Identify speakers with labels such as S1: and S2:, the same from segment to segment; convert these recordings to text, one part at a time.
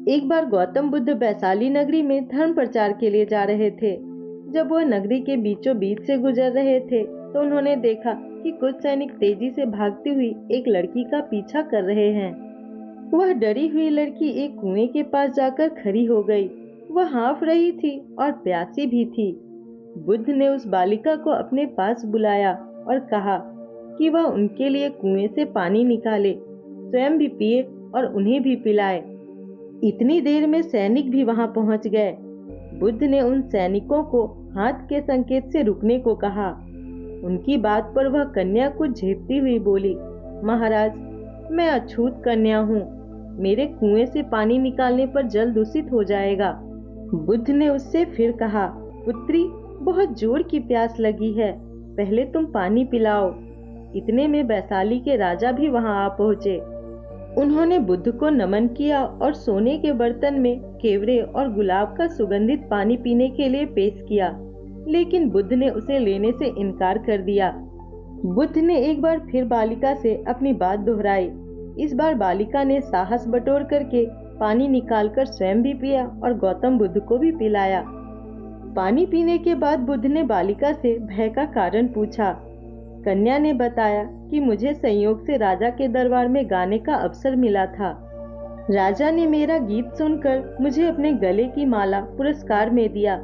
S1: एक बार गौतम बुद्ध वैशाली नगरी में धर्म प्रचार के लिए जा रहे थे। जब वह नगरी के बीचों बीच से गुजर रहे थे तो उन्होंने देखा कि कुछ सैनिक तेजी से भागती हुई एक लड़की का पीछा कर रहे हैं। वह डरी हुई लड़की एक कुएं के पास जाकर खड़ी हो गई। वह हाँफ रही थी और प्यासी भी थी। बुद्ध ने उस बालिका को अपने पास बुलाया और कहा कि वह उनके लिए कुएं से पानी निकाले, स्वयं भी पिए और उन्हें भी पिलाए। इतनी देर में सैनिक भी वहां पहुंच गए। बुद्ध ने उन सैनिकों को हाथ के संकेत से रुकने को कहा। उनकी बात पर वह कन्या कुछ झेपती हुई बोली, महाराज, मैं अछूत कन्या हूँ। मेरे कुएं से पानी निकालने पर जल दूषित हो जाएगा। बुद्ध ने उससे फिर कहा, पुत्री, बहुत जोर की प्यास लगी है, पहले तुम पानी पिलाओ। इतने में वैशाली के राजा भी वहां आ पहुंचे। उन्होंने बुद्ध को नमन किया और सोने के बर्तन में केवड़े और गुलाब का सुगंधित पानी पीने के लिए पेश किया, लेकिन बुद्ध ने उसे लेने से इनकार कर दिया। बुद्ध ने एक बार फिर बालिका से अपनी बात दोहराई। इस बार बालिका ने साहस बटोर करके पानी निकालकर स्वयं भी पिया और गौतम बुद्ध को भी पिलाया। पानी पीने के बाद बुद्ध ने बालिका से भय का कारण पूछा। कन्या ने बताया कि मुझे संयोग से राजा के दरबार में गाने का अवसर मिला था। राजा ने मेरा गीत सुनकर मुझे अपने गले की माला पुरस्कार में दिया,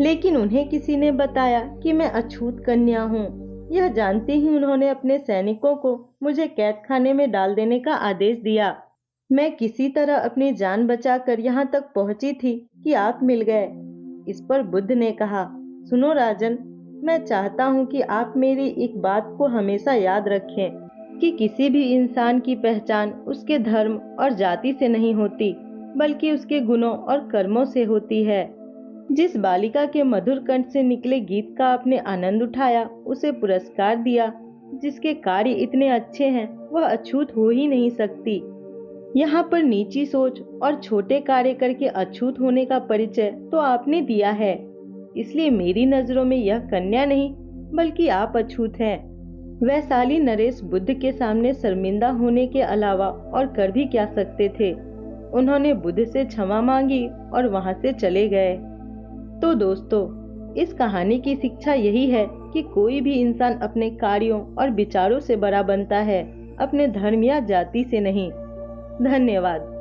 S1: लेकिन उन्हें किसी ने बताया कि मैं अछूत कन्या हूँ। यह जानते ही उन्होंने अपने सैनिकों को मुझे कैद खाने में डाल देने का आदेश दिया। मैं किसी तरह अपनी जान बचाकर यहाँ तक पहुँची थी कि आप मिल गए। इस पर बुद्ध ने कहा, सुनो राजन, मैं चाहता हूँ कि आप मेरी एक बात को हमेशा याद रखें कि किसी भी इंसान की पहचान उसके धर्म और जाति से नहीं होती, बल्कि उसके गुणों और कर्मों से होती है। जिस बालिका के मधुर कंठ से निकले गीत का आपने आनंद उठाया, उसे पुरस्कार दिया। जिसके कार्य इतने अच्छे हैं, वह अछूत हो ही नहीं सकती। यहाँ पर नीची सोच और छोटे कार्य करके अछूत होने का परिचय तो आपने दिया है। इसलिए मेरी नजरों में यह कन्या नहीं, बल्कि आप अछूत हैं। वैशाली नरेश बुद्ध के सामने शर्मिंदा होने के अलावा और कर भी क्या सकते थे। उन्होंने बुद्ध से क्षमा मांगी और वहां से चले गए। तो दोस्तों, इस कहानी की शिक्षा यही है कि कोई भी इंसान अपने कार्यों और विचारों से बड़ा बनता है, अपने धर्म या जाति से नहीं। धन्यवाद।